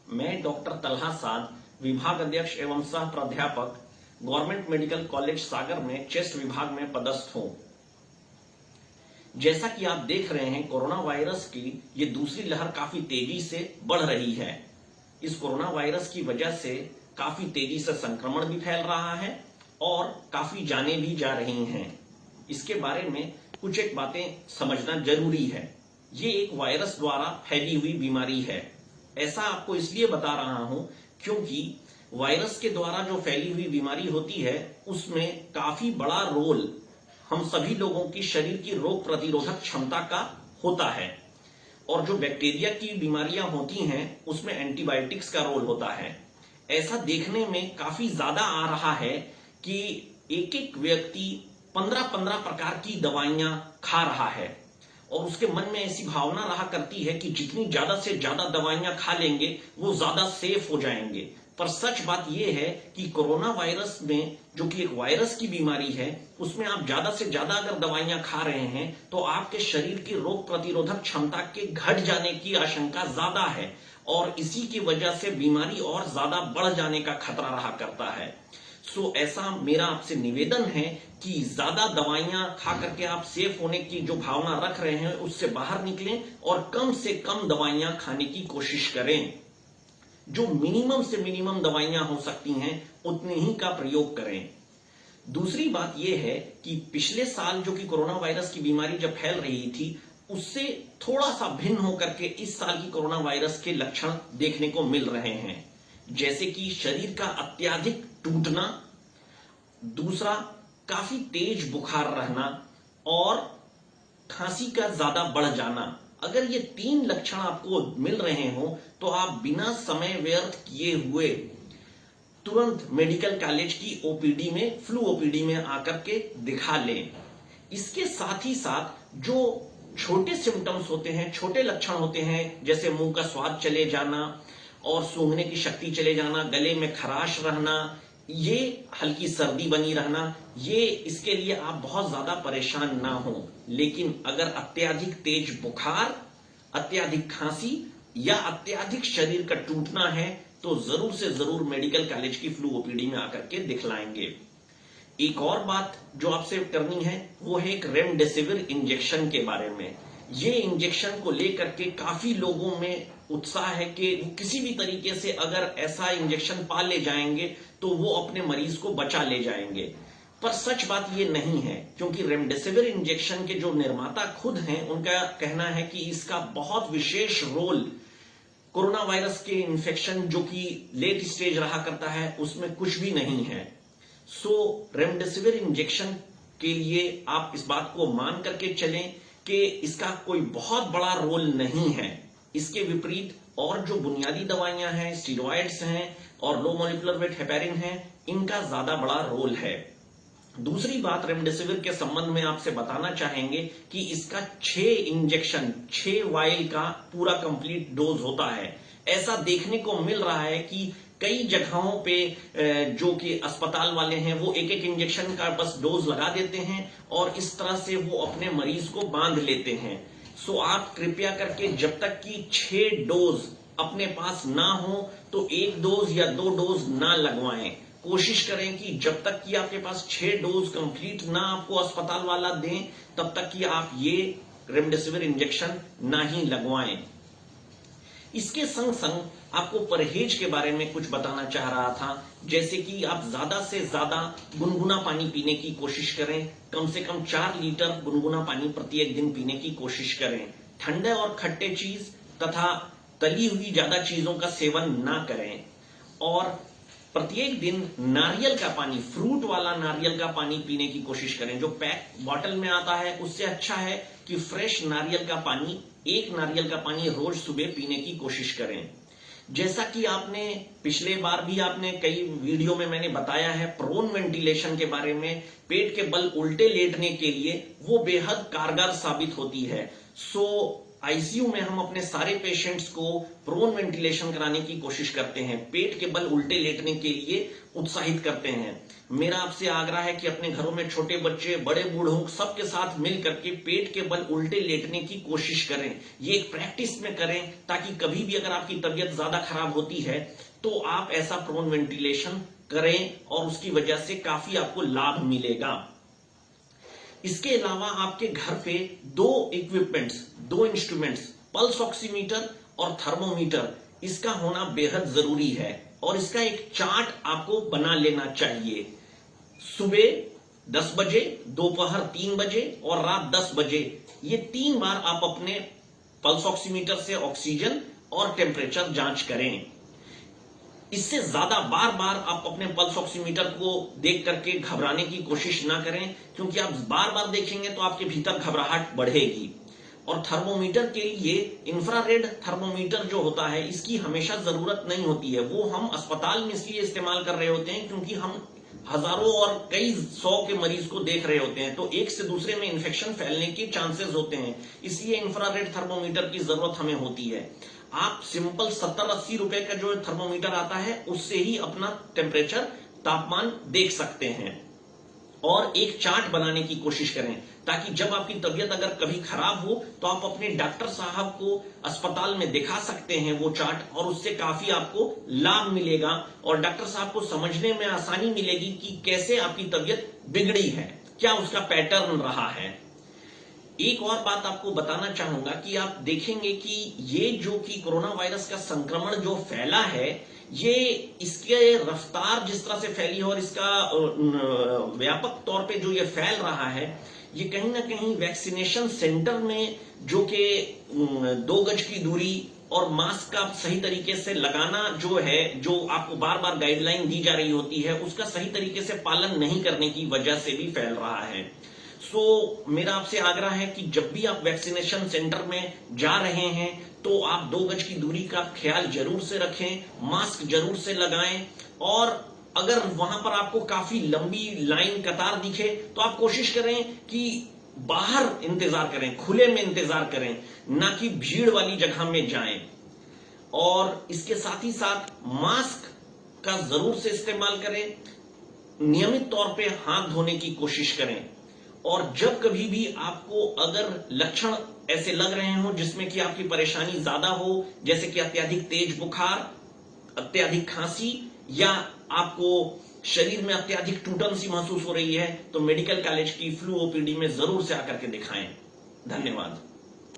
मैं डॉक्टर तलहा साद, विभाग अध्यक्ष एवं सह प्राध्यापक, गवर्नमेंट मेडिकल कॉलेज सागर में चेस्ट विभाग में पदस्थ हूं। जैसा कि आप देख रहे हैं, कोरोना वायरस की ये दूसरी लहर काफी तेजी से बढ़ रही है। इस कोरोना वायरस की वजह से काफी तेजी से संक्रमण भी फैल रहा है और काफी जानें भी जा रही हैं। इसके बारे में कुछ एक बातें समझना जरूरी है। ये एक वायरस द्वारा फैली हुई बीमारी है। ऐसा आपको इसलिए बता रहा हूं क्योंकि वायरस के द्वारा जो फैली हुई बीमारी होती है उसमें काफी बड़ा रोल हम सभी लोगों की शरीर की रोग प्रतिरोधक क्षमता का होता है। और जो बैक्टीरिया की बीमारियां होती हैं उसमें एंटीबायोटिक्स का रोल होता है। ऐसा देखने में काफी ज्यादा आ रहा है कि एक एक व्यक्ति 15-15 प्रकार की दवाइयां खा रहा है और उसके मन में ऐसी भावना रहा करती है कि जितनी ज्यादा से ज्यादा दवाइयां खा लेंगे वो ज्यादा सेफ हो जाएंगे। पर सच बात यह है कि कोरोना वायरस में, जो कि एक वायरस की बीमारी है, उसमें आप ज्यादा से ज्यादा अगर दवाइयां खा रहे हैं तो आपके शरीर की रोग प्रतिरोधक क्षमता के घट जाने की आशंका ज्यादा है और इसी की वजह से बीमारी और ज्यादा बढ़ जाने का खतरा रहा करता है। सो ऐसा मेरा आपसे निवेदन है कि ज्यादा दवाइयां खा करके आप सेफ होने की जो भावना रख रहे हैं उससे बाहर निकलें और कम से कम दवाइयां खाने की कोशिश करें। जो मिनिमम से मिनिमम दवाइयां हो सकती हैं उतनी ही का प्रयोग करें। दूसरी बात यह है कि पिछले साल जो कि कोरोना वायरस की बीमारी जब फैल रही थी उससे थोड़ा सा भिन्न होकर के इस साल की कोरोना वायरस के लक्षण देखने को मिल रहे हैं, जैसे कि शरीर का अत्यधिक टूटना, दूसरा काफी तेज बुखार रहना और खांसी का ज्यादा बढ़ जाना। अगर ये 3 लक्षण आपको मिल रहे हो तो आप बिना समय व्यर्थ किए हुए तुरंत मेडिकल कॉलेज की ओपीडी में, फ्लू ओपीडी में आकर के दिखा लें। इसके साथ ही साथ जो छोटे सिम्टम्स होते हैं, छोटे लक्षण होते हैं, जैसे मुंह का स्वाद चले जाना और सूंघने की शक्ति चले जाना, गले में खराश रहना, ये हल्की सर्दी बनी रहना, ये इसके लिए आप बहुत ज्यादा परेशान ना हो। लेकिन अगर अत्यधिक तेज बुखार, अत्यधिक खांसी या अत्यधिक शरीर का टूटना है तो जरूर से जरूर मेडिकल कॉलेज की फ्लू ओपीडी में आकर के दिखलाएंगे। एक और बात जो आपसे करनी है वो है एक रेमडेसिविर इंजेक्शन के बारे में। ये इंजेक्शन को लेकर के काफी लोगों में उत्साह है कि वो किसी भी तरीके से अगर ऐसा इंजेक्शन पा ले जाएंगे तो वो अपने मरीज को बचा ले जाएंगे। पर सच बात ये नहीं है, क्योंकि रेमडेसिविर इंजेक्शन के जो निर्माता खुद हैं उनका कहना है कि इसका बहुत विशेष रोल कोरोना वायरस के इन्फेक्शन जो कि लेट स्टेज रहा करता है उसमें कुछ भी नहीं है। सो रेमडेसिविर इंजेक्शन के लिए आप इस बात को मान करके चलें कि इसका कोई बहुत बड़ा रोल नहीं है। इसके विपरीत और जो बुनियादी दवाइयां हैं, स्टीरॉयड्स हैं और लो मॉलिक्यूलर वेट हेपेरिन हैं, इनका ज्यादा बड़ा रोल है। दूसरी बात रेमडेसिविर के संबंध में आपसे बताना चाहेंगे कि इसका 6 इंजेक्शन, 6 वायल का पूरा कंप्लीट डोज होता है। ऐसा देखने को मिल रहा है कि कई जगहों पे जो कि अस्पताल वाले हैं वो एक एक इंजेक्शन का बस डोज लगा देते हैं और इस तरह से वो अपने मरीज को बांध लेते हैं। सो आप कृपया करके जब तक कि 6 डोज अपने पास ना हो तो 1 डोज या 2 डोज ना लगवाएं। कोशिश करें कि जब तक कि आपके पास 6 डोज कंप्लीट ना आपको अस्पताल वाला दें तब तक कि आप ये रेमडेसिविर इंजेक्शन ना ही लगवाएं। इसके संग संग आपको परहेज के बारे में कुछ बताना चाह रहा था, जैसे कि आप ज्यादा से ज्यादा गुनगुना पानी पीने की कोशिश करें। कम से कम 4 लीटर गुनगुना पानी प्रत्येक दिन पीने की कोशिश करें। ठंडे और खट्टे चीज तथा तली हुई ज्यादा चीजों का सेवन ना करें और प्रत्येक दिन नारियल का पानी, फ्रूट वाला नारियल का पानी पीने की कोशिश करें। जो पैक बॉटल में आता है उससे अच्छा है कि फ्रेश नारियल का पानी, 1 नारियल का पानी रोज सुबह पीने की कोशिश करें। जैसा कि आपने पिछले बार भी आपने कई वीडियो में मैंने बताया है प्रोन वेंटिलेशन के बारे में, पेट के बल उल्टे लेटने के लिए वो बेहद कारगर साबित होती है। सो आईसीयू में हम अपने सारे पेशेंट्स को प्रोन वेंटिलेशन कराने की कोशिश करते हैं, पेट के बल उल्टे लेटने के लिए उत्साहित करते हैं। मेरा आपसे आग्रह है कि अपने घरों में छोटे बच्चे, बड़े बूढ़ों सबके साथ मिल करके पेट के बल उल्टे लेटने की कोशिश करें। ये एक प्रैक्टिस में करें ताकि कभी भी अगर आपकी तबीयत ज्यादा खराब होती है तो आप ऐसा प्रोन वेंटिलेशन करें और उसकी वजह से काफी आपको लाभ मिलेगा। इसके अलावा आपके घर पे दो इंस्ट्रूमेंट्स, पल्स ऑक्सीमीटर और थर्मोमीटर, इसका होना बेहद जरूरी है और इसका एक चार्ट आपको बना लेना चाहिए। सुबह 10 बजे, दोपहर 3 बजे और रात 10 बजे, ये 3 बार आप अपने पल्स ऑक्सीमीटर से ऑक्सीजन और टेम्परेचर जांच करें। इससे ज्यादा बार बार आप अपने पल्स ऑक्सीमीटर को देख करके घबराने की कोशिश ना करें, क्योंकि आप बार बार देखेंगे तो आपके भीतर घबराहट बढ़ेगी। और थर्मोमीटर के लिए इंफ्रारेड थर्मोमीटर जो होता है, इसकी हमेशा जरूरत नहीं होती है। वो हम अस्पताल में इसलिए इस्तेमाल कर रहे होते हैं क्योंकि हम हजारों और कई 100 के मरीज को देख रहे होते हैं, तो एक से दूसरे में इंफेक्शन फैलने के चांसेस होते हैं, इसलिए इंफ्रारेड थर्मोमीटर की जरूरत हमें होती है। आप सिंपल 70-80 रुपए का जो थर्मोमीटर आता है उससे ही अपना टेम्परेचर, तापमान देख सकते हैं। और एक चार्ट बनाने की कोशिश करें ताकि जब आपकी तबीयत अगर कभी खराब हो तो आप अपने डॉक्टर साहब को अस्पताल में दिखा सकते हैं वो चार्ट, और उससे काफी आपको लाभ मिलेगा और डॉक्टर साहब को समझने में आसानी मिलेगी कि कैसे आपकी तबीयत बिगड़ी है, क्या उसका पैटर्न रहा है। एक और बात आपको बताना चाहूंगा कि आप देखेंगे कि ये जो कि कोरोना वायरस का संक्रमण जो फैला है, ये इसके रफ्तार जिस तरह से फैली है और इसका व्यापक तौर पे जो ये फैल रहा है, ये कहीं ना कहीं वैक्सीनेशन सेंटर में जो कि 2 गज की दूरी और मास्क का सही तरीके से लगाना जो है, जो आपको बार बार गाइडलाइन दी जा रही होती है, उसका सही तरीके से पालन नहीं करने की वजह से भी फैल रहा है। मेरा आपसे आग्रह है कि जब भी आप वैक्सीनेशन सेंटर में जा रहे हैं तो आप 2 गज की दूरी का ख्याल जरूर से रखें, मास्क जरूर से लगाएं, और अगर वहां पर आपको काफी लंबी लाइन, कतार दिखे तो आप कोशिश करें कि बाहर इंतजार करें, खुले में इंतजार करें, ना कि भीड़ वाली जगह में जाएं। और इसके साथ ही साथ मास्क का जरूर से इस्तेमाल करें, नियमित तौर पे हाथ धोने की कोशिश करें। और जब कभी भी आपको अगर लक्षण ऐसे लग रहे हो जिसमें कि आपकी परेशानी ज्यादा हो, जैसे कि अत्यधिक तेज बुखार, अत्यधिक खांसी, या आपको शरीर में अत्यधिक टूटन सी महसूस हो रही है, तो मेडिकल कॉलेज की फ्लू ओपीडी में जरूर से आकर के दिखाएं। धन्यवाद।